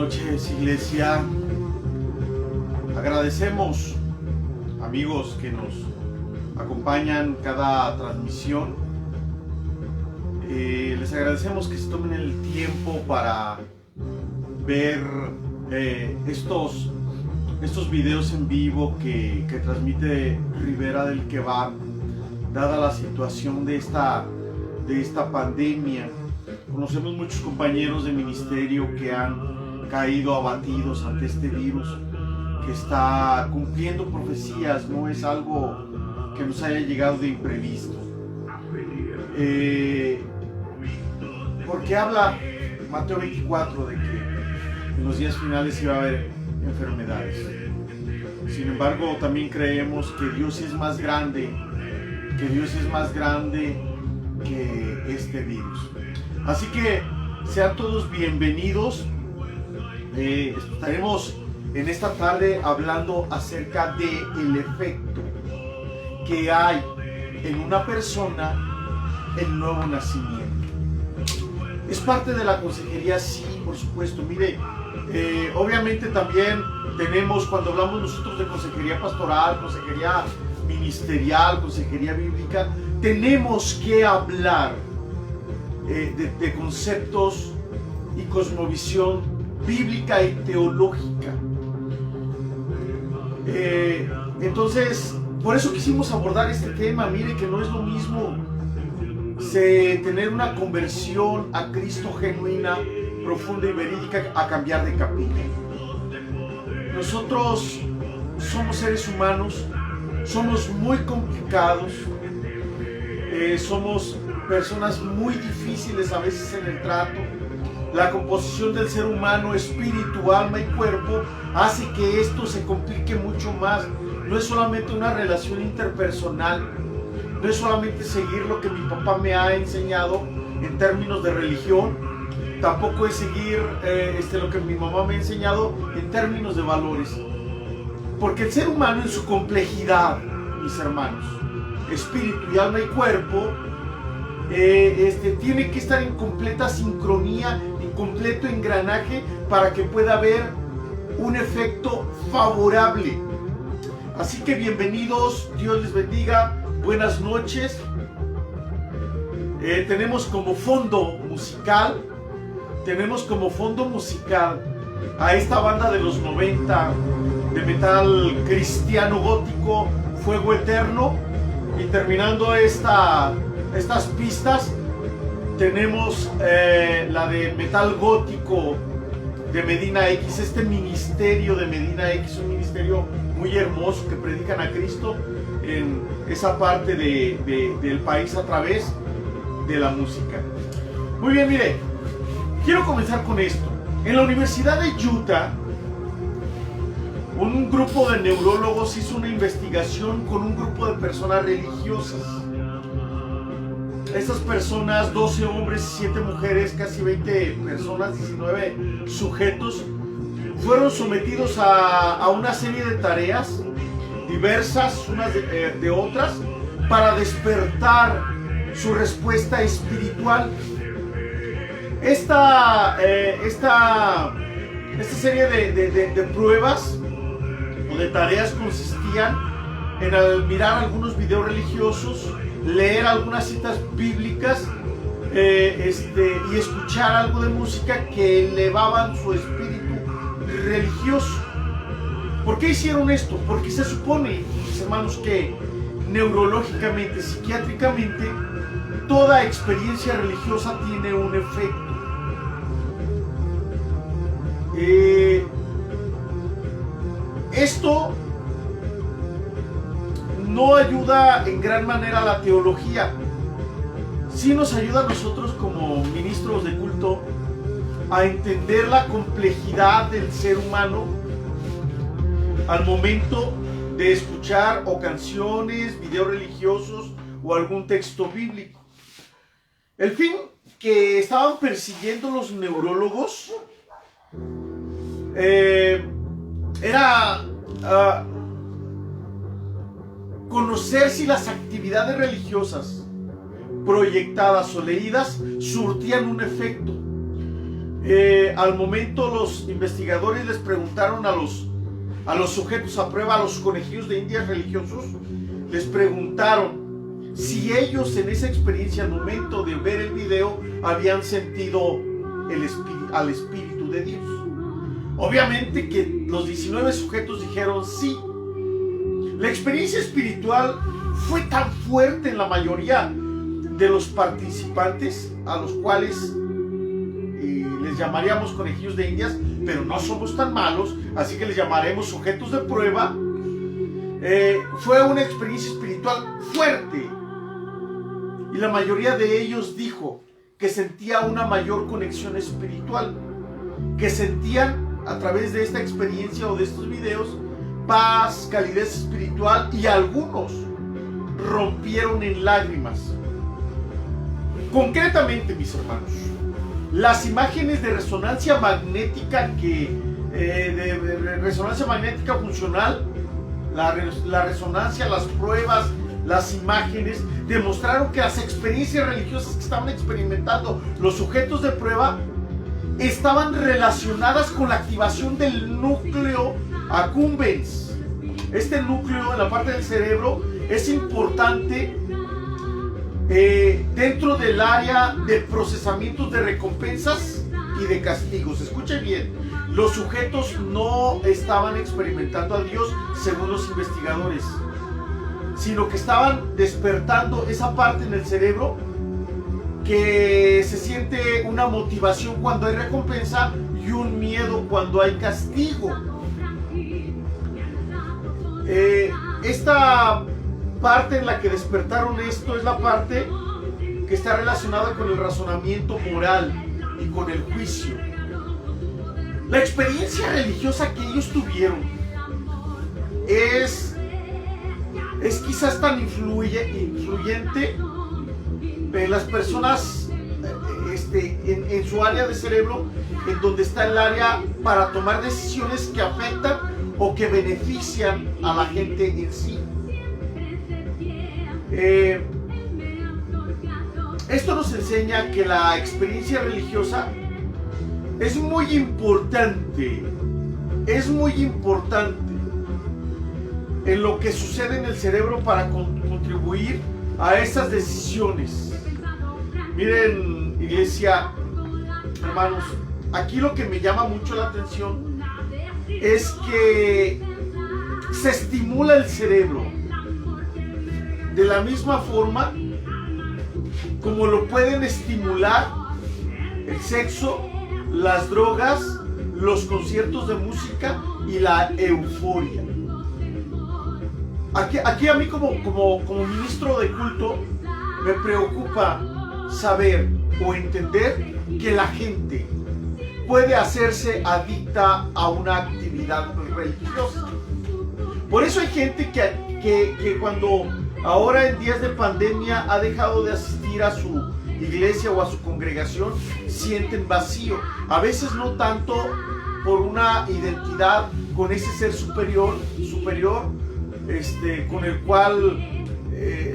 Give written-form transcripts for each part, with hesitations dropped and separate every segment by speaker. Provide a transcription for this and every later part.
Speaker 1: noches, iglesia. Agradecemos, amigos, que nos acompañan cada transmisión. Les agradecemos que se tomen el tiempo para ver estos videos en vivo que transmite Ribera del Kebab, dada la situación de esta pandemia. Conocemos muchos compañeros de ministerio que han caído abatidos ante este virus que está cumpliendo profecías, no es algo que nos haya llegado de imprevisto. Porque habla Mateo 24 de que en los días finales iba a haber enfermedades. Sin embargo, también creemos que Dios es más grande, que este virus. Así que sean todos bienvenidos. Estaremos en esta tarde hablando acerca del efecto que hay en una persona el nuevo nacimiento. ¿Es parte de la consejería? Sí, por supuesto. Mire, obviamente también tenemos, cuando hablamos nosotros de consejería pastoral, consejería ministerial, consejería bíblica, tenemos que hablar de conceptos y cosmovisión bíblica y teológica. Entonces, por eso quisimos abordar este tema. Mire que no es lo mismo tener una conversión a Cristo genuina, profunda y verídica a cambiar de capilla. Nosotros somos seres humanos, somos muy complicados, somos personas muy difíciles a veces en el trato. La composición del ser humano, espíritu, alma y cuerpo, hace que esto se complique mucho más. No es solamente una relación interpersonal, no es solamente seguir lo que mi papá me ha enseñado en términos de religión, tampoco es seguir lo que mi mamá me ha enseñado en términos de valores. Porque el ser humano en su complejidad, mis hermanos, espíritu y alma y cuerpo, tiene que estar en completa sincronía, en completo engranaje para que pueda haber un efecto favorable. Así que bienvenidos, Dios les bendiga, buenas noches. Tenemos como fondo musical a esta banda de los 90 de metal cristiano gótico, Fuego Eterno, y terminando estas pistas tenemos la de metal gótico de Medina X, este ministerio de Medina X, un ministerio muy hermoso que predican a Cristo en esa parte del país a través de la música. Muy bien, mire, quiero comenzar con esto. En la Universidad de Utah, un grupo de neurólogos hizo una investigación con un grupo de personas religiosas. Estas personas, 12 hombres y 7 mujeres, casi 20 personas, 19 sujetos, fueron sometidos a una serie de tareas diversas unas de otras para despertar su respuesta espiritual. Esta serie de pruebas o de tareas consistían en mirar algunos videos religiosos, leer algunas citas bíblicas y escuchar algo de música que elevaban su espíritu religioso. ¿Por qué hicieron esto? Porque se supone, mis hermanos, que neurológicamente, psiquiátricamente, toda experiencia religiosa tiene un efecto. Esto no ayuda en gran manera a la teología. Sí nos ayuda a nosotros como ministros de culto a entender la complejidad del ser humano al momento de escuchar o canciones, videos religiosos o algún texto bíblico. El fin que estaban persiguiendo los neurólogos era conocer si las actividades religiosas proyectadas o leídas surtían un efecto. Al momento los investigadores les preguntaron a los sujetos a prueba, a los conejillos de indias religiosos, les preguntaron si ellos en esa experiencia, al momento de ver el video, habían sentido al Espíritu de Dios. Obviamente que los 19 sujetos dijeron sí. La experiencia espiritual fue tan fuerte en la mayoría de los participantes, a los cuales les llamaríamos conejillos de indias, pero no somos tan malos, así que les llamaremos sujetos de prueba. Fue una experiencia espiritual fuerte, y la mayoría de ellos dijo que sentía una mayor conexión espiritual, que sentían a través de esta experiencia o de estos videos paz, calidez espiritual, y algunos rompieron en lágrimas. Concretamente, mis hermanos, las imágenes de resonancia magnética de resonancia magnética funcional, la resonancia, las pruebas, las imágenes demostraron que las experiencias religiosas que estaban experimentando los sujetos de prueba estaban relacionadas con la activación del núcleo accumbens. Este núcleo en la parte del cerebro es importante dentro del área de procesamientos de recompensas y de castigos. Escuchen bien, los sujetos no estaban experimentando a Dios según los investigadores, sino que estaban despertando esa parte en el cerebro que se siente una motivación cuando hay recompensa y un miedo cuando hay castigo. Esta parte en la que despertaron esto es la parte que está relacionada con el razonamiento moral y con el juicio. La experiencia religiosa que ellos tuvieron es quizás tan influyente en las personas en su área de cerebro, en donde está el área para tomar decisiones que afectan o que benefician a la gente en sí. Esto nos enseña que la experiencia religiosa es muy importante en lo que sucede en el cerebro para contribuir a esas decisiones. Miren, iglesia, hermanos, aquí lo que me llama mucho la atención es que se estimula el cerebro de la misma forma como lo pueden estimular el sexo, las drogas, los conciertos de música y la euforia. Aquí a mí como ministro de culto me preocupa saber o entender que la gente puede hacerse adicta a una actividad religiosa. Por eso hay gente que cuando ahora en días de pandemia ha dejado de asistir a su iglesia o a su congregación, sienten vacío. A veces no tanto por una identidad con ese ser superior, con el cual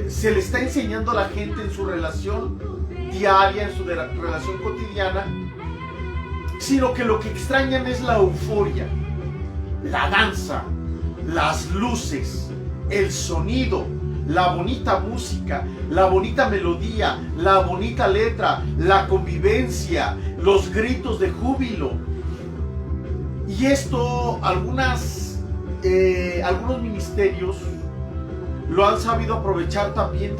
Speaker 1: se le está enseñando a la gente en su relación diaria, en su relación cotidiana, sino que lo que extrañan es la euforia, la danza, las luces, el sonido, la bonita música, la bonita melodía, la bonita letra, la convivencia, los gritos de júbilo. Y esto algunos ministerios lo han sabido aprovechar también,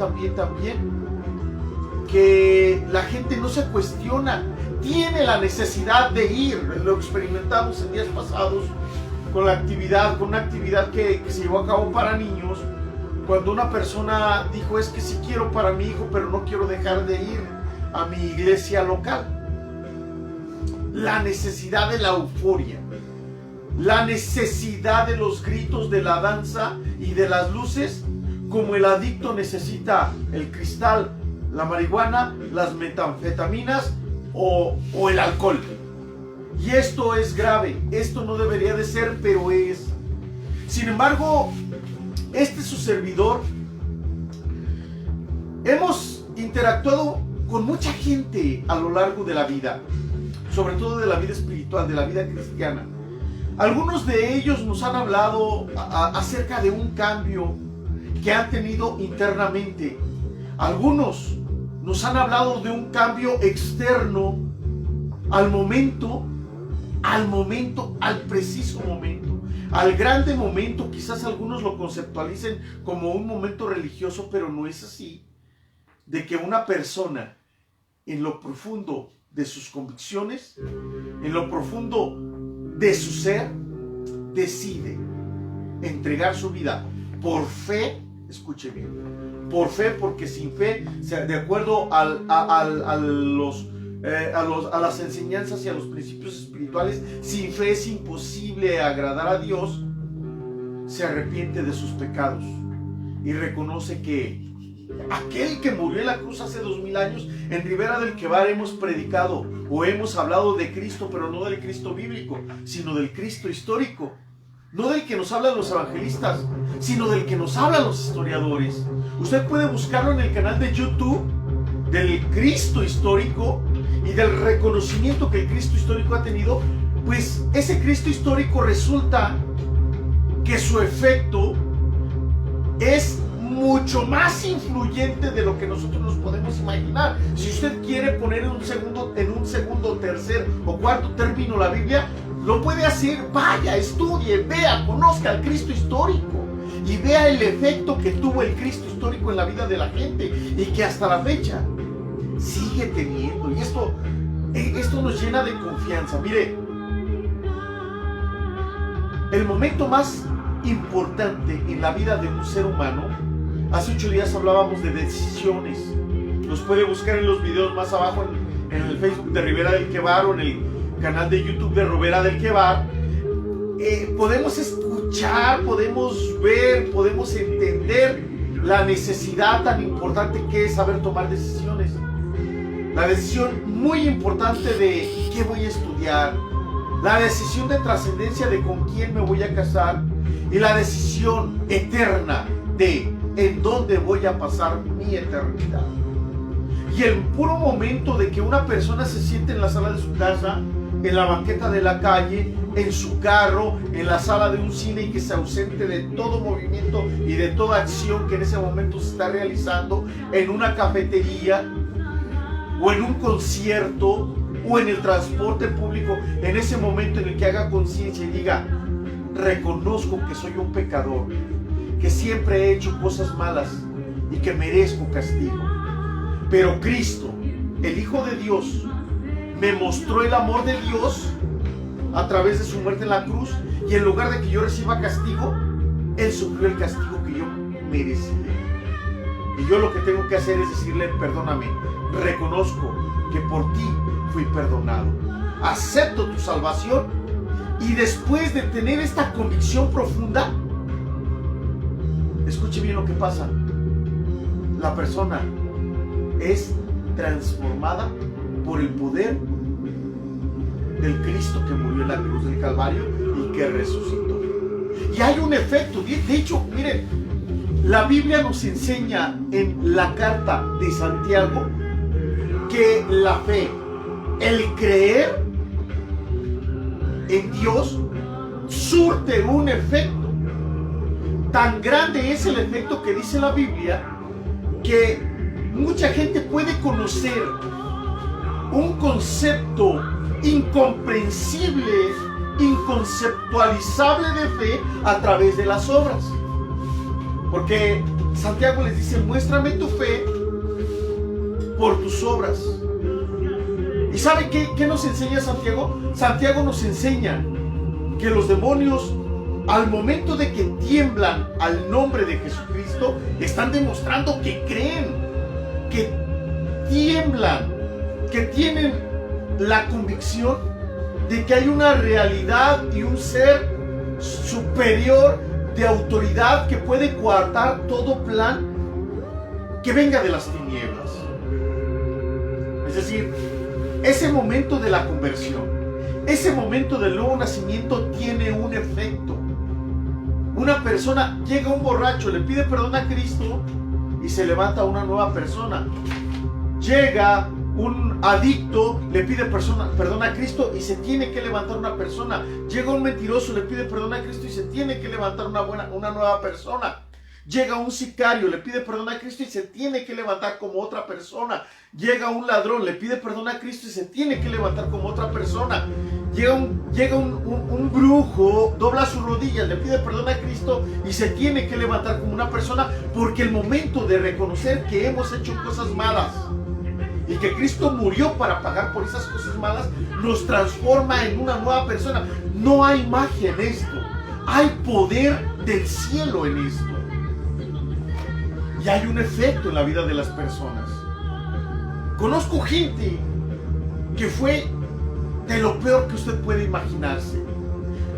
Speaker 1: que la gente no se cuestiona, tiene la necesidad de ir. Lo experimentamos en días pasados con una actividad que se llevó a cabo para niños, cuando una persona dijo: es que sí quiero para mi hijo, pero no quiero dejar de ir a mi iglesia local. La necesidad de la euforia, la necesidad de los gritos, de la danza y de las luces, como el adicto necesita el cristal, la marihuana, las metanfetaminas o el alcohol. Y esto es grave, esto no debería de ser, pero es. Sin embargo, su servidor, hemos interactuado con mucha gente a lo largo de la vida. sobre todo de la vida espiritual, de la vida cristiana. Algunos de ellos nos han hablado acerca de un cambio que han tenido internamente. Algunos nos han hablado de un cambio externo al momento, al preciso momento, al grande momento. Quizás algunos lo conceptualicen como un momento religioso, pero no es así. De que una persona, en lo profundo de sus convicciones, en lo profundo de su ser, decide entregar su vida por fe. Escuche bien, por fe, porque sin fe, de acuerdo a las enseñanzas y a los principios espirituales, sin fe es imposible agradar a Dios. Se arrepiente de sus pecados y reconoce que aquel que murió en la cruz hace 2000 años, en Ribera del Quebar hemos predicado o hemos hablado de Cristo, pero no del Cristo bíblico, sino del Cristo histórico. No del que nos hablan los evangelistas, sino del que nos hablan los historiadores. Usted puede buscarlo en el canal de YouTube del Cristo histórico y del reconocimiento que el Cristo histórico ha tenido. Pues ese Cristo histórico resulta que su efecto es mucho más influyente de lo que nosotros nos podemos imaginar. Si usted quiere poner en un segundo, tercer o cuarto término la Biblia, lo puede hacer. Vaya, estudie, vea, conozca al Cristo histórico y vea el efecto que tuvo el Cristo histórico en la vida de la gente y que hasta la fecha sigue teniendo. Y esto nos llena de confianza. Mire, el momento más importante en la vida de un ser humano, hace 8 días hablábamos de decisiones. Los puede buscar en los videos más abajo en el Facebook de Ribera del Quebar o en el canal de YouTube de Ribera del Quebar. Podemos escuchar, podemos ver, podemos entender la necesidad tan importante que es saber tomar decisiones. La decisión muy importante de qué voy a estudiar, la decisión de trascendencia de con quién me voy a casar y la decisión eterna de en dónde voy a pasar mi eternidad. Y el puro momento de que una persona se siente en la sala de su casa, en la banqueta de la calle, en su carro, en la sala de un cine, y que se ausente de todo movimiento y de toda acción que en ese momento se está realizando, en una cafetería o en un concierto o en el transporte público, en ese momento en el que haga conciencia y diga: reconozco que soy un pecador, que siempre he hecho cosas malas y que merezco castigo, pero Cristo, el Hijo de Dios, me mostró el amor de Dios a través de su muerte en la cruz, y en lugar de que yo reciba castigo, Él sufrió el castigo que yo merecía. Y yo lo que tengo que hacer es decirle: perdóname, reconozco que por ti fui perdonado, acepto tu salvación. Y después de tener esta convicción profunda, escuche bien lo que pasa. La persona es transformada por el poder del Cristo que murió en la cruz del Calvario y que resucitó. Y hay un efecto. De hecho, miren, la Biblia nos enseña en la carta de Santiago que la fe, el creer en Dios, surte un efecto. Tan grande es el efecto que dice la Biblia que mucha gente puede conocer un concepto incomprensible, inconceptualizable de fe a través de las obras. Porque Santiago les dice: muéstrame tu fe por tus obras. ¿Y sabe qué nos enseña Santiago? Santiago nos enseña que los demonios, al momento de que tiemblan al nombre de Jesucristo, están demostrando que creen, que tiemblan, que tienen la convicción de que hay una realidad y un ser superior de autoridad que puede coartar todo plan que venga de las tinieblas. Es decir, ese momento de la conversión, ese momento del nuevo nacimiento tiene un efecto. Una persona, llega un borracho, le pide perdón a Cristo y se levanta una nueva persona. Llega un adicto le pide perdón a Cristo y se tiene que levantar una persona. Llega un mentiroso, le pide perdón a Cristo y se tiene que levantar una nueva persona. Llega un sicario, le pide perdón a Cristo y se tiene que levantar como otra persona. Llega un ladrón, le pide perdón a Cristo y se tiene que levantar como otra persona. Llega un brujo, dobla sus rodillas, le pide perdón a Cristo y se tiene que levantar como una persona, porque el momento de reconocer que hemos hecho cosas malas y que Cristo murió para pagar por esas cosas malas, nos transforma en una nueva persona. No hay magia en esto, hay poder del cielo en esto. Y hay un efecto en la vida de las personas. Conozco gente que fue de lo peor que usted puede imaginarse.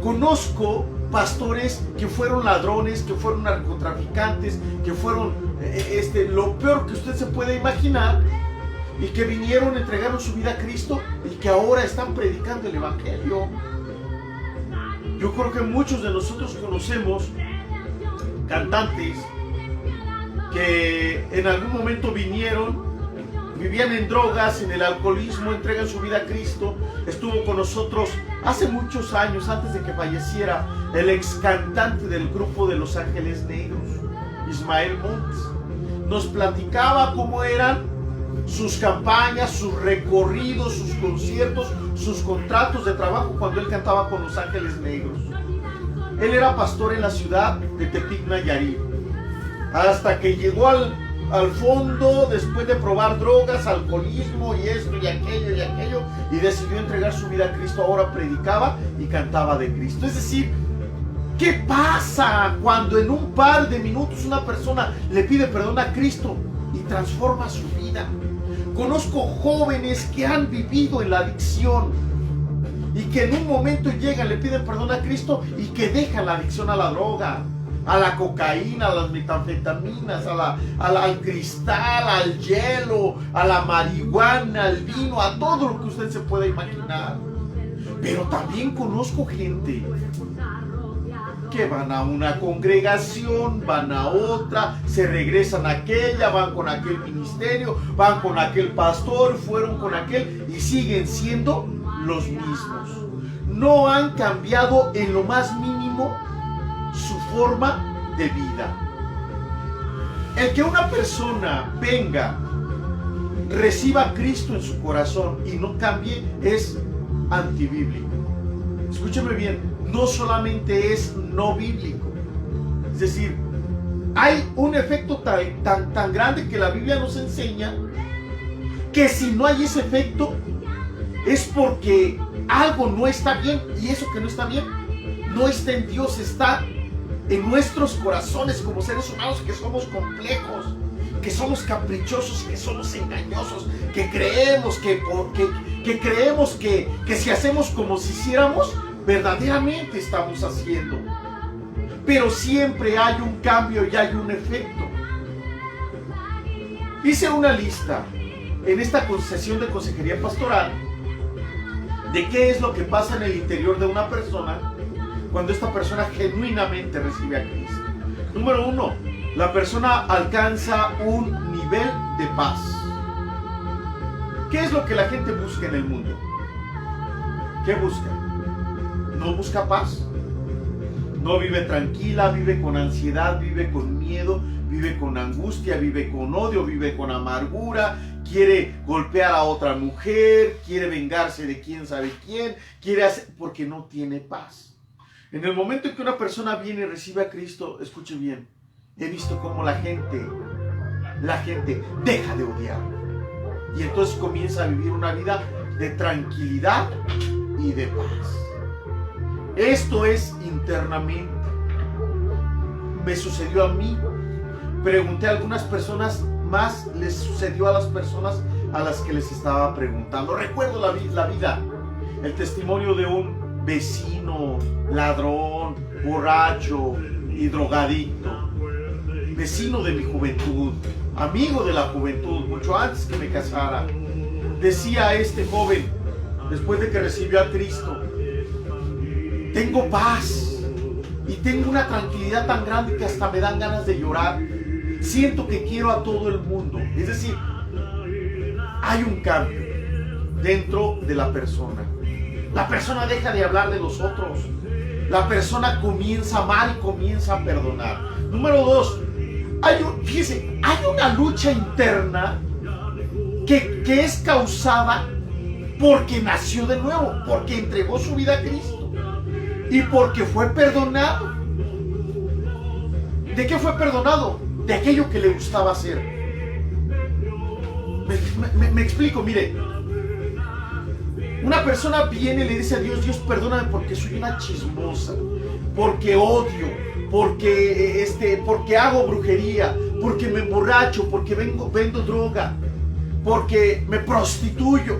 Speaker 1: Conozco pastores que fueron ladrones, que fueron narcotraficantes, que fueron lo peor que usted se puede imaginar, y que vinieron, entregaron su vida a Cristo y que ahora están predicando el Evangelio. Yo creo que muchos de nosotros conocemos cantantes que en algún momento vinieron, vivían en drogas, en el alcoholismo, entregan su vida a Cristo. Estuvo con nosotros hace muchos años, antes de que falleciera, el ex cantante del grupo de Los Ángeles Negros, Ismael Montes. Nos platicaba cómo eran sus campañas, sus recorridos, sus conciertos, sus contratos de trabajo cuando él cantaba con Los Ángeles Negros. Él era pastor en la ciudad de Tepic, Nayarit, hasta que llegó al fondo después de probar drogas, alcoholismo y esto y aquello, y decidió entregar su vida a Cristo. Ahora predicaba y cantaba de Cristo. Es decir, ¿qué pasa cuando en un par de minutos una persona le pide perdón a Cristo y transforma su vida? Conozco jóvenes que han vivido en la adicción y que en un momento llegan, le piden perdón a Cristo y que dejan la adicción a la droga, a la cocaína, a las metanfetaminas, al cristal, al hielo, a la marihuana, al vino, a todo lo que usted se pueda imaginar. Pero también conozco gente que van a una congregación, van a otra, se regresan a aquella, van con aquel ministerio, van con aquel pastor, fueron con aquel y siguen siendo los mismos. No han cambiado en lo más mínimo su forma de vida. El que una persona venga, reciba a Cristo en su corazón y no cambie es antibíblico. Escúcheme bien, no solamente es no bíblico. Es decir, hay un efecto tan grande que la Biblia nos enseña que si no hay ese efecto es porque algo no está bien, y eso que no está bien no está en Dios, está en nuestros corazones como seres humanos, que somos complejos, que somos caprichosos, que somos engañosos, que creemos que si hacemos como si hiciéramos, verdaderamente estamos haciendo. Pero siempre hay un cambio y hay un efecto. Hice una lista en esta sesión de consejería pastoral de qué es lo que pasa en el interior de una persona cuando esta persona genuinamente recibe a Cristo. Número 1, la persona alcanza un nivel de paz. ¿Qué es lo que la gente busca en el mundo? ¿Qué busca? No busca paz. No vive tranquila, vive con ansiedad, vive con miedo, vive con angustia, vive con odio, vive con amargura, quiere golpear a otra mujer, quiere vengarse de quién sabe quién, quiere hacer, porque no tiene paz. En el momento en que una persona viene y recibe a Cristo, escuche bien, he visto cómo la gente deja de odiar. Y entonces comienza a vivir una vida de tranquilidad y de paz. Esto es internamente. Me sucedió a mí. Pregunté a algunas personas más, les sucedió a las personas a las que les estaba preguntando. Recuerdo la vida, el testimonio de un vecino, ladrón, borracho y drogadicto. Vecino de mi juventud, amigo de la juventud, mucho antes que me casara. Decía este joven, después de que recibió a Cristo: tengo paz y tengo una tranquilidad tan grande que hasta me dan ganas de llorar. Siento que quiero a todo el mundo. Es decir, hay un cambio dentro de la persona. La persona deja de hablar de los otros. La persona comienza a amar y comienza a perdonar. Número 2, fíjese, hay una lucha interna que es causada porque nació de nuevo, porque entregó su vida a Cristo y porque fue perdonado. ¿De qué fue perdonado? De aquello que le gustaba hacer. Me explico, mire. Una persona viene y le dice a Dios: Dios, perdóname porque soy una chismosa, porque odio, porque hago brujería, porque me emborracho, porque vendo droga, porque me prostituyo,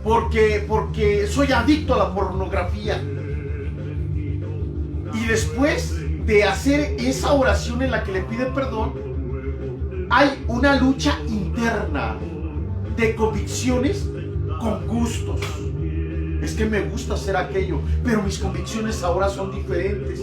Speaker 1: porque soy adicto a la pornografía. Y después de hacer esa oración en la que le pide perdón, hay una lucha interna de convicciones con gustos. Es que me gusta hacer aquello, pero mis convicciones ahora son diferentes.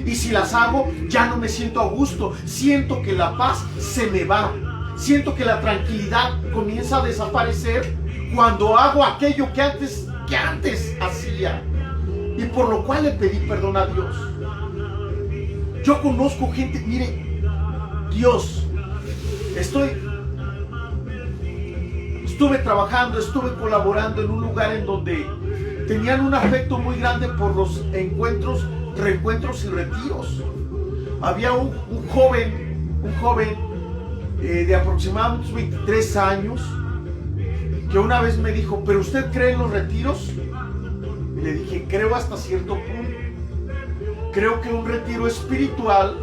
Speaker 1: Y si las hago, ya no me siento a gusto. Siento que la paz se me va. Siento que la tranquilidad comienza a desaparecer cuando hago aquello que antes hacía. Y por lo cual le pedí perdón a Dios. Yo conozco gente, mire, Dios, estuve trabajando, estuve colaborando en un lugar en donde tenían un afecto muy grande por los encuentros, reencuentros y retiros. Había un joven de aproximadamente 23 años que una vez me dijo: ¿pero usted cree en los retiros? Y le dije: creo hasta cierto punto. Creo que un retiro espiritual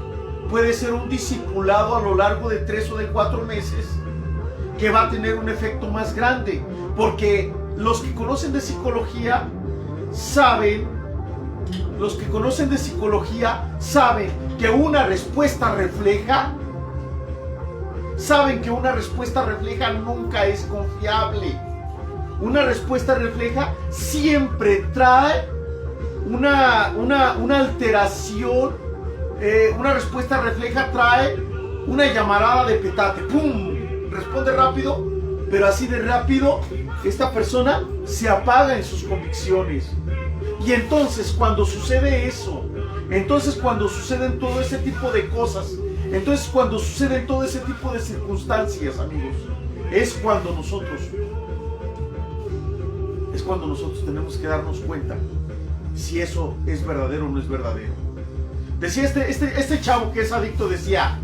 Speaker 1: puede ser un discipulado a lo largo de 3 o de 4 meses que va a tener un efecto más grande, porque los que conocen de psicología saben que una respuesta refleja nunca es confiable. Una respuesta refleja siempre trae una alteración. Una respuesta refleja trae una llamarada de petate. ¡Pum! Responde rápido, pero así de rápido esta persona se apaga en sus convicciones. Y entonces cuando sucede eso, cuando suceden todo ese tipo de cosas, cuando suceden todo ese tipo de circunstancias, amigos, es cuando nosotros tenemos que darnos cuenta si eso es verdadero o no es verdadero. Decía este chavo que es adicto, decía: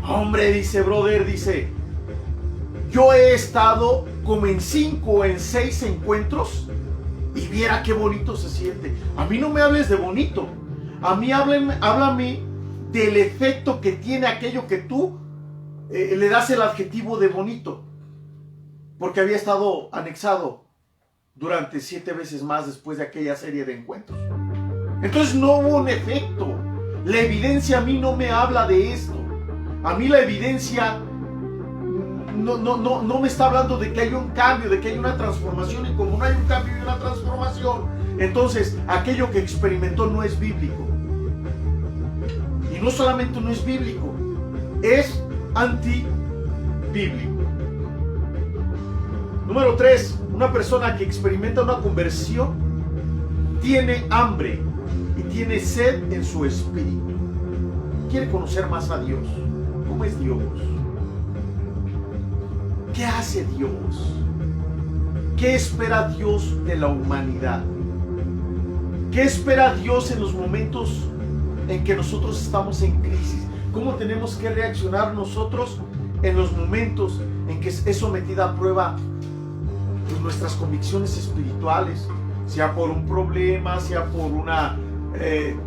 Speaker 1: hombre, dice, brother, dice, yo he estado como en 5 o en 6 encuentros y viera qué bonito se siente. A mí no me hables de bonito, a mí háblame del efecto que tiene aquello que tú le das el adjetivo de bonito, porque había estado anexado durante 7 veces más después de aquella serie de encuentros. Entonces no hubo un efecto. La evidencia a mí no me habla de esto. A mí la evidencia no me está hablando de que hay un cambio, de que hay una transformación, y como no hay un cambio y una transformación, entonces aquello que experimentó no es bíblico. Y no solamente no es bíblico, es antibíblico. Número 3, una persona que experimenta una conversión tiene hambre y tiene sed en su espíritu. Quiere conocer más a Dios. ¿Cómo es Dios? ¿Qué hace Dios? ¿Qué espera Dios de la humanidad? ¿Qué espera Dios en los momentos en que nosotros estamos en crisis? ¿Cómo tenemos que reaccionar nosotros en los momentos en que es sometida a prueba nuestras convicciones espirituales? Sea por un problema, sea por una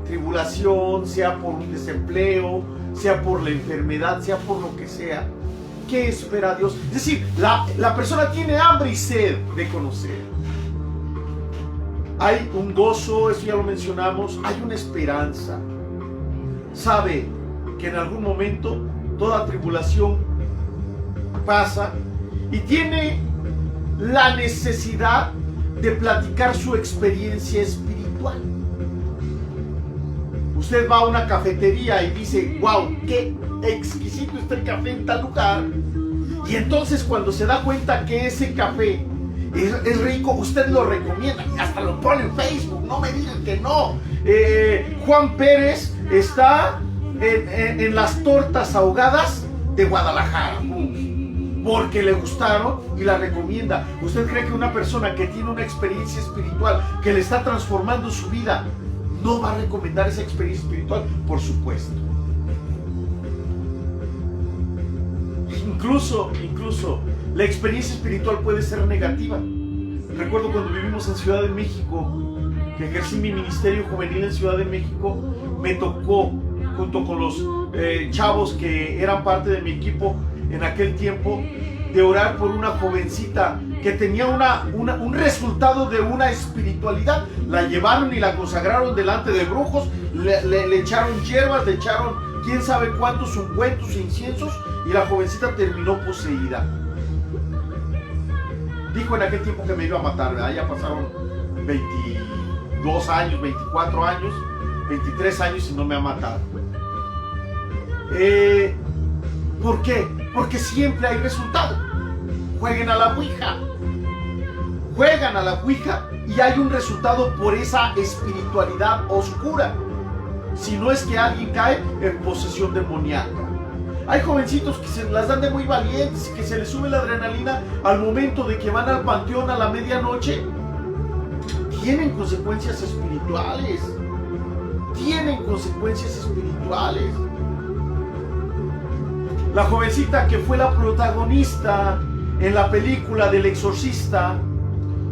Speaker 1: tribulación, sea por un desempleo, sea por la enfermedad, sea por lo que sea. ¿Qué espera Dios? Es decir, la persona tiene hambre y sed de conocer. Hay un gozo, eso ya lo mencionamos, hay una esperanza. Sabe que en algún momento toda tribulación pasa y tiene la necesidad de platicar su experiencia espiritual. Usted va a una cafetería y dice: wow, qué exquisito está el café en tal lugar, Y entonces cuando se da cuenta que ese café es rico, usted lo recomienda, hasta lo pone en Facebook, no me digan que no. Juan Pérez está en las tortas ahogadas de Guadalajara, porque le gustaron y la recomienda. ¿Usted cree que una persona que tiene una experiencia espiritual que le está transformando su vida no va a recomendar esa experiencia espiritual? Por supuesto. Incluso la experiencia espiritual puede ser negativa. Recuerdo cuando vivimos en Ciudad de México, que ejercí mi ministerio juvenil en Ciudad de México, me tocó, junto con los chavos que eran parte de mi equipo en aquel tiempo, de orar por una jovencita que tenía un resultado de una espiritualidad. La llevaron y la consagraron delante de brujos, le echaron hierbas, le echaron quién sabe cuántos ungüentos e inciensos, y la jovencita terminó poseída. Dijo en aquel tiempo que me iba a matar, ¿verdad? Ya pasaron 22 años, 24 años, 23 años y no me ha matado. ¿Por qué? Porque siempre hay resultado. Jueguen a la Ouija. Juegan a la Ouija y hay un resultado por esa espiritualidad oscura. Si no es que alguien cae en posesión demoníaca. Hay jovencitos que se las dan de muy valientes y que se les sube la adrenalina al momento de que van al panteón a la medianoche. Tienen consecuencias espirituales. Tienen consecuencias espirituales. La jovencita que fue la protagonista en la película del Exorcista,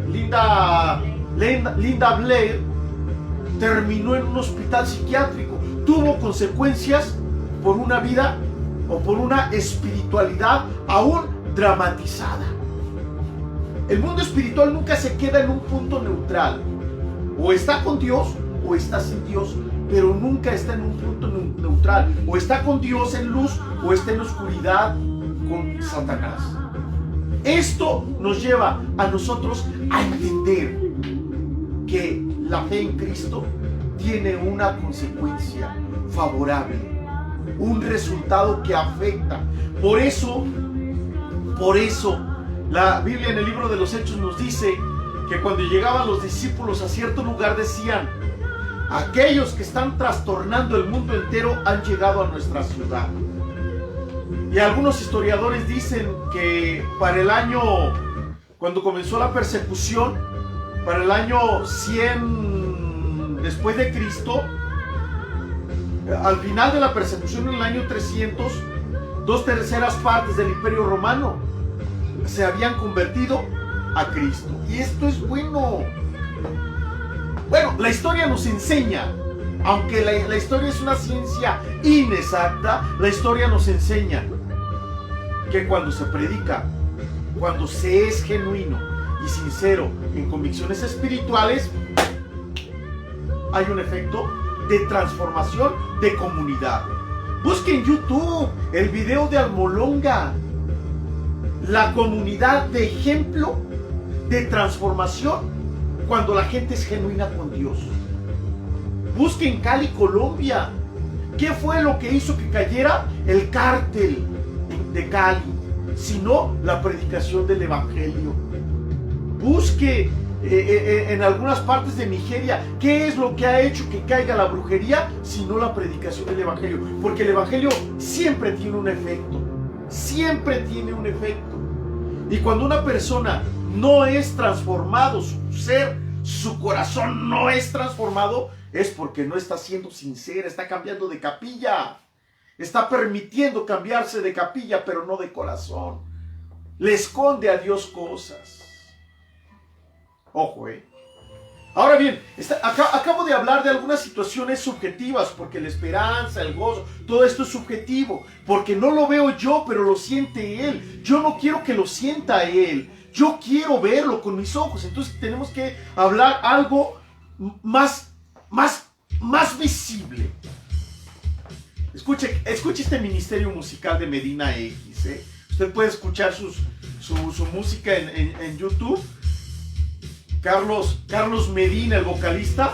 Speaker 1: Linda Blair, terminó en un hospital psiquiátrico. Tuvo consecuencias por una vida o por una espiritualidad aún dramatizada. El mundo espiritual nunca se queda en un punto neutral. O está con Dios o está sin Dios, pero nunca está en un punto neutral. O está con Dios en luz o está en oscuridad con Satanás. Esto nos lleva a nosotros a entender que la fe en Cristo tiene una consecuencia favorable, un resultado que afecta. Por eso, la Biblia en el libro de los Hechos nos dice que cuando llegaban los discípulos a cierto lugar decían: aquellos que están trastornando el mundo entero han llegado a nuestra ciudad. Y algunos historiadores dicen que para el año, cuando comenzó la persecución, para el año 100 después de Cristo, al final de la persecución en el año 300, 2/3 partes del Imperio Romano se habían convertido a Cristo. Y esto es bueno. Bueno, la historia nos enseña, aunque la historia es una ciencia inexacta, la historia nos enseña que cuando se predica, cuando se es genuino y sincero en convicciones espirituales, hay un efecto de transformación de comunidad. Busquen en YouTube el video de Almolonga, la comunidad de ejemplo de transformación cuando la gente es genuina con Dios. Busquen Cali, Colombia. ¿Qué fue lo que hizo que cayera el cártel de Cali? Sino la predicación del Evangelio. Busque en algunas partes de Nigeria, ¿qué es lo que ha hecho que caiga la brujería? Sino la predicación del Evangelio. Porque el Evangelio siempre tiene un efecto. Siempre tiene un efecto. Y cuando una persona no es transformado, su ser, su corazón no es transformado, es porque no está siendo sincera, está cambiando de capilla. Está permitiendo cambiarse de capilla, pero no de corazón. Le esconde a Dios cosas. Ojo, Ahora bien, acabo de hablar de algunas situaciones subjetivas, porque la esperanza, el gozo, todo esto es subjetivo, porque no lo veo yo, pero lo siente Él. Yo no quiero que lo sienta Él, yo quiero verlo con mis ojos. Entonces tenemos que hablar algo más visible. Escuche este ministerio musical de Medina X. Usted puede escuchar su música en YouTube. Carlos Medina, el vocalista,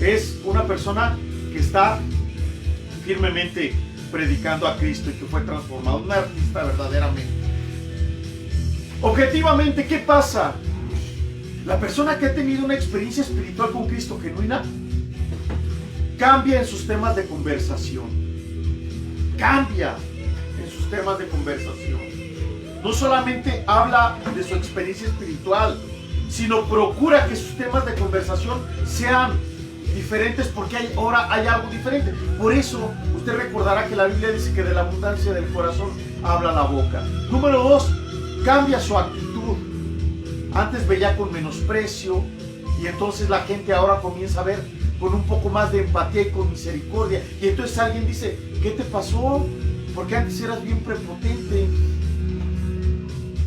Speaker 1: es una persona que está firmemente predicando a Cristo y que fue transformado, un artista verdaderamente. Objetivamente, ¿qué pasa? La persona que ha tenido una experiencia espiritual con Cristo genuina cambia en sus temas de conversación. Cambia en sus temas de conversación. No solamente habla de su experiencia espiritual, sino procura que sus temas de conversación sean diferentes, porque ahora hay algo diferente. Por eso usted recordará que la Biblia dice que de la abundancia del corazón habla la boca. Número 2, cambia su actitud. Antes veía con menosprecio, y entonces la gente ahora comienza a ver con un poco más de empatía y con misericordia. Y entonces alguien dice: ¿qué te pasó? Porque antes eras bien prepotente.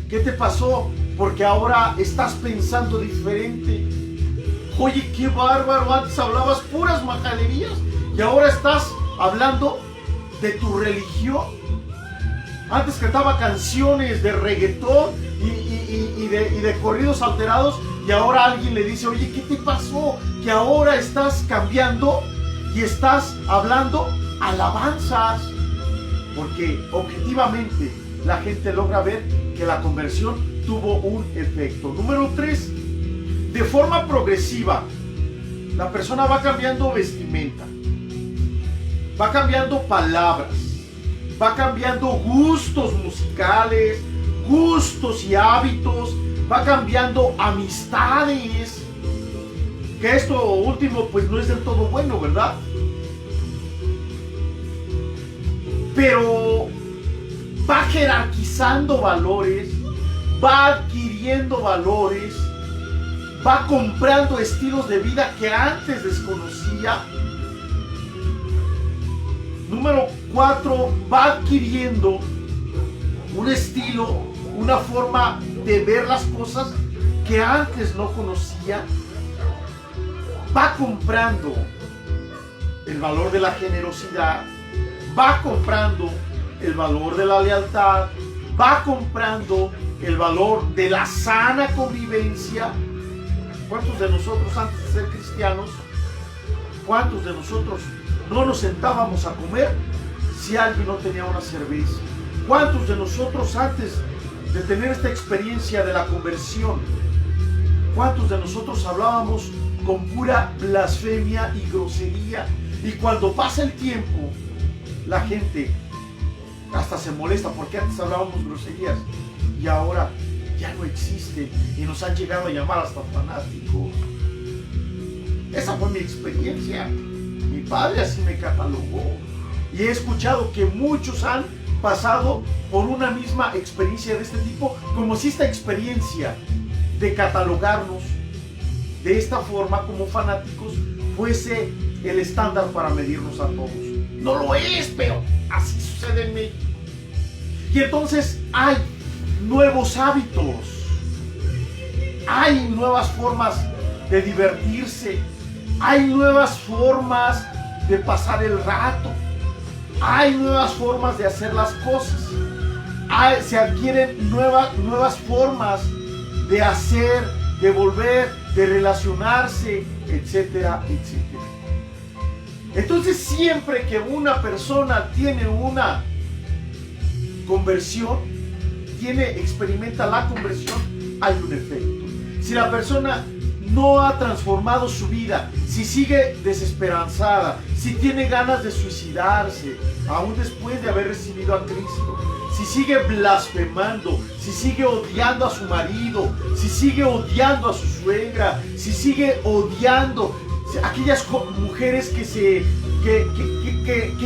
Speaker 1: ¿Qué te pasó? Porque ahora estás pensando diferente. Oye, qué bárbaro, antes hablabas puras majaderías y ahora estás hablando de tu religión. Antes cantaba canciones de reggaetón y de corridos alterados, y ahora alguien le dice: oye, ¿qué te pasó? Que ahora estás cambiando y estás hablando alabanzas. Porque objetivamente la gente logra ver que la conversión tuvo un efecto. Número 3, de forma progresiva, la persona va cambiando vestimenta, va cambiando palabras, va cambiando gustos musicales, gustos y hábitos, va cambiando amistades. Que esto último pues no es del todo bueno, ¿verdad? Pero va jerarquizando valores, va adquiriendo valores, va comprando estilos de vida que antes desconocía. Número 4, va adquiriendo un estilo, una forma de ver las cosas que antes no conocía. Va comprando el valor de la generosidad, va comprando el valor de la lealtad, va comprando el valor de la sana convivencia. ¿Cuántos de nosotros antes de ser cristianos, cuántos de nosotros no nos sentábamos a comer si alguien no tenía una cerveza? ¿Cuántos de nosotros antes de tener esta experiencia de la conversión, cuántos de nosotros hablábamos con pura blasfemia y grosería? Y cuando pasa el tiempo, la gente hasta se molesta porque antes hablábamos groserías y ahora ya no existen y nos han llegado a llamar hasta fanáticos. Esa fue mi experiencia. Mi padre así me catalogó, y he escuchado que muchos han pasado por una misma experiencia de este tipo, como si esta experiencia de catalogarnos de esta forma como fanáticos fuese el estándar para medirnos a todos. No lo es, pero así sucede en México. Y entonces hay nuevos hábitos, hay nuevas formas de divertirse, hay nuevas formas de pasar el rato, hay nuevas formas de hacer las cosas, se adquieren nuevas formas de hacer, de volver, de relacionarse, etcétera, etcétera. Entonces, siempre que una persona tiene una conversión, experimenta la conversión, hay un efecto. Si la persona no ha transformado su vida, si sigue desesperanzada, si tiene ganas de suicidarse, aún después de haber recibido a Cristo, si sigue blasfemando, si sigue odiando a su marido, si sigue odiando a su suegra, si sigue odiando aquellas mujeres que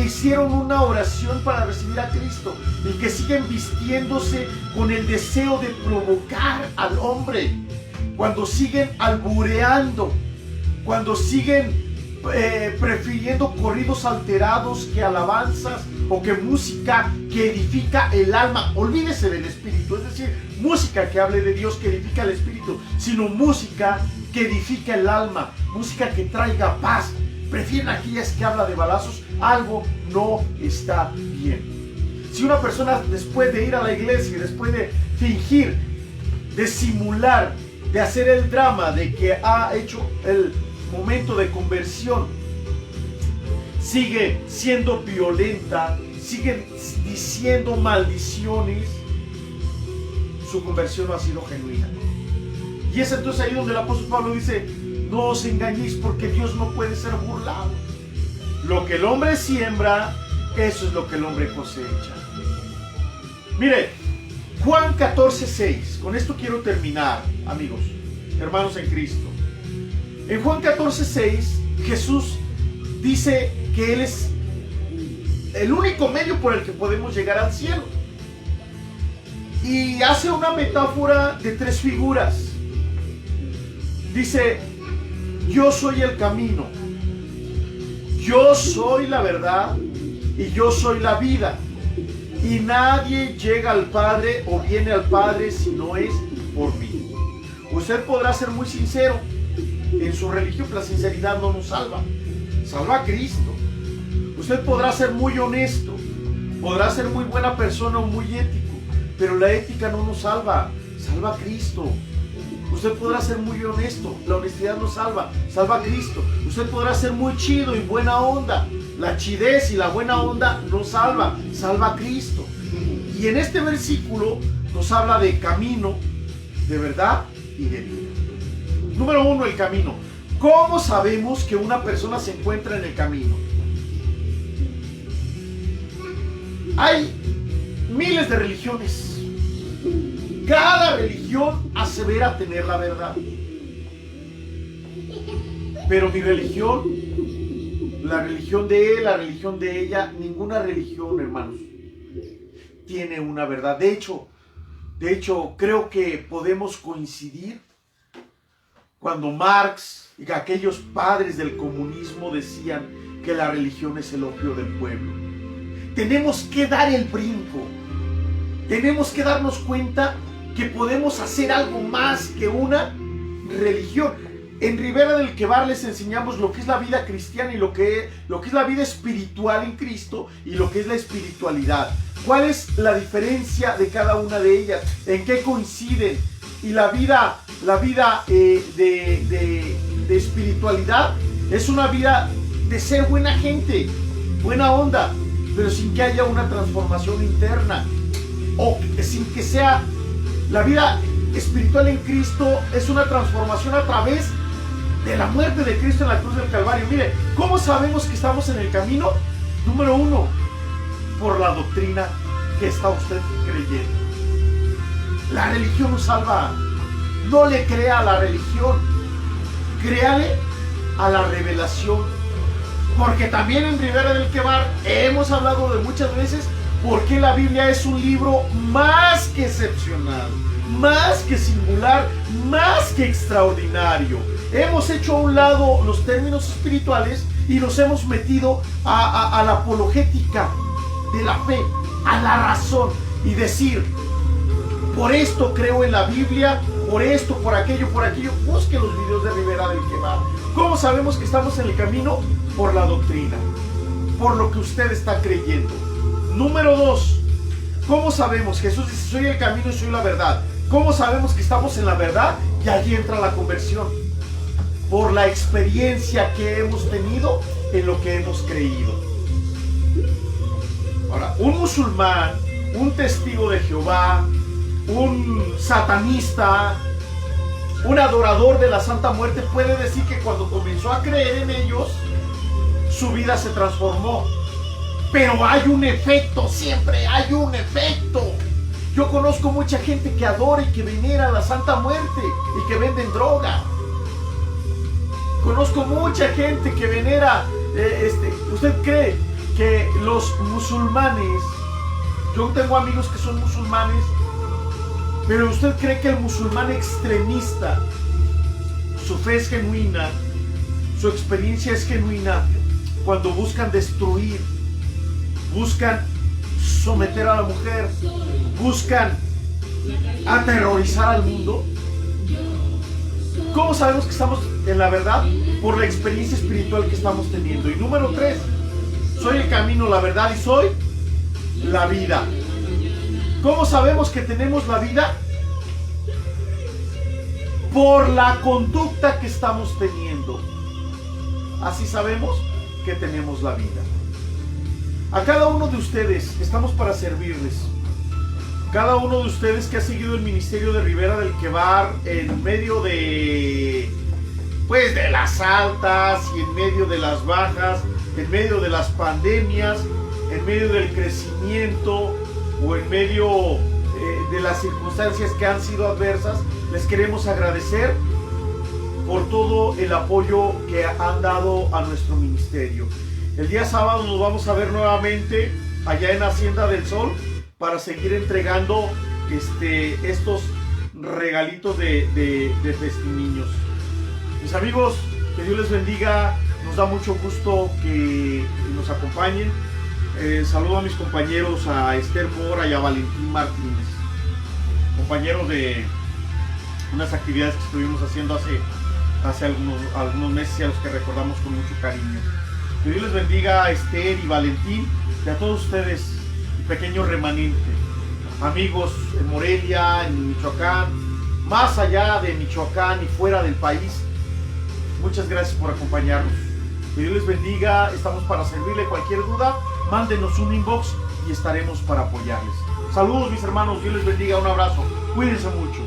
Speaker 1: hicieron una oración para recibir a Cristo y que siguen vistiéndose con el deseo de provocar al hombre, cuando siguen albureando, cuando siguen prefiriendo corridos alterados que alabanzas o que música que edifica el alma. Olvídese del espíritu, es decir, música que hable de Dios, que edifica el espíritu, sino música que edifica el alma, música que traiga paz. Prefieren aquellas que habla de balazos. Algo no está bien. Si una persona, después de ir a la iglesia y después de fingir, de simular, de hacer el drama de que ha hecho el momento de conversión, sigue siendo violenta, sigue diciendo maldiciones, su conversión no ha sido genuina. Y es entonces ahí donde el apóstol Pablo dice: no os engañéis, porque Dios no puede ser burlado. Lo que el hombre siembra, eso es lo que el hombre cosecha. Mire, Juan 14:6. Con esto quiero terminar, amigos, hermanos en Cristo. En Juan 14:6, Jesús dice que Él es el único medio por el que podemos llegar al cielo. Y hace una metáfora de tres figuras. Dice: yo soy el camino, yo soy la verdad y yo soy la vida. Y nadie llega al Padre o viene al Padre si no es por mí. Usted podrá ser muy sincero en su religión, pero la sinceridad no nos salva. Salva a Cristo. Usted podrá ser muy honesto, podrá ser muy buena persona o muy ético, pero la ética no nos salva. Salva a Cristo. Usted podrá ser muy honesto, la honestidad no salva, salva a Cristo. Usted podrá ser muy chido y buena onda, la chidez y la buena onda no salva, salva a Cristo. Y en este versículo nos habla de camino, de verdad y de vida. Número 1, el camino. ¿Cómo sabemos que una persona se encuentra en el camino? Hay miles de religiones. Cada religión asevera tener la verdad. Pero mi religión, la religión de él, la religión de ella, ninguna religión, hermanos, tiene una verdad. De hecho, creo que podemos coincidir cuando Marx y aquellos padres del comunismo decían que la religión es el opio del pueblo. Tenemos que dar el brinco. Tenemos que darnos cuenta que podemos hacer algo más que una religión. En Ribera del Quebar les enseñamos lo que es la vida cristiana y lo que es la vida espiritual en Cristo y lo que es la espiritualidad. ¿Cuál es la diferencia de cada una de ellas? ¿En qué coinciden? Y la vida de espiritualidad es una vida de ser buena gente, buena onda, pero sin que haya una transformación interna, o sin que sea. La vida espiritual en Cristo es una transformación a través de la muerte de Cristo en la cruz del Calvario. Mire, ¿cómo sabemos que estamos en el camino? Número 1, por la doctrina que está usted creyendo. La religión no salva. No le crea a la religión, créale a la revelación. Porque también en Ribera del Quebar hemos hablado de muchas veces porque la Biblia es un libro más que excepcional, más que singular, más que extraordinario. Hemos hecho a un lado los términos espirituales y nos hemos metido a la apologética de la fe, a la razón, y decir: por esto creo en la Biblia, por esto, por aquello, por aquello. Busque los videos de Ribera del Quebar. ¿Cómo sabemos que estamos en el camino? Por la doctrina, por lo que usted está creyendo. Número 2, ¿cómo sabemos? Jesús dice: soy el camino y soy la verdad. ¿Cómo sabemos que estamos en la verdad? Y allí entra la conversión. Por la experiencia que hemos tenido en lo que hemos creído. Ahora, un musulmán, un testigo de Jehová, un satanista, un adorador de la Santa Muerte puede decir que cuando comenzó a creer en ellos, su vida se transformó. Pero hay un efecto, siempre hay un efecto. Yo conozco mucha gente que adora y que venera a la Santa Muerte y que venden droga. Conozco mucha gente que venera, ¿usted cree que los musulmanes, yo tengo amigos que son musulmanes, pero usted cree que el musulmán extremista, su fe es genuina, su experiencia es genuina cuando buscan destruir, buscan someter a la mujer, buscan aterrorizar al mundo? ¿Cómo sabemos que estamos en la verdad? Por la experiencia espiritual que estamos teniendo. Y número 3, soy el camino, la verdad y soy la vida. ¿Cómo sabemos que tenemos la vida? Por la conducta que estamos teniendo. Así sabemos que tenemos la vida. A cada uno de ustedes estamos para servirles. cada uno de ustedes que ha seguido el ministerio de Ribera del Quebar en medio de, pues, de las altas y en medio de las bajas, en medio de las pandemias, en medio del crecimiento o en medio de las circunstancias que han sido adversas. Les queremos agradecer por todo el apoyo que han dado a nuestro ministerio. El día sábado nos vamos a ver nuevamente allá en Hacienda del Sol para seguir entregando estos regalitos de Festiniños. Mis amigos, que Dios les bendiga. Nos da mucho gusto que nos acompañen. Saludo a mis compañeros, a Esther Mora y a Valentín Martínez, compañeros de unas actividades que estuvimos haciendo hace algunos meses y a los que recordamos con mucho cariño. Que Dios les bendiga a Esther y Valentín y a todos ustedes, el pequeño remanente, amigos en Morelia, en Michoacán, más allá de Michoacán y fuera del país. Muchas gracias por acompañarnos. Que Dios les bendiga. Estamos para servirle. Cualquier duda, mándenos un inbox y estaremos para apoyarles. Saludos mis hermanos, Dios les bendiga, un abrazo, cuídense mucho.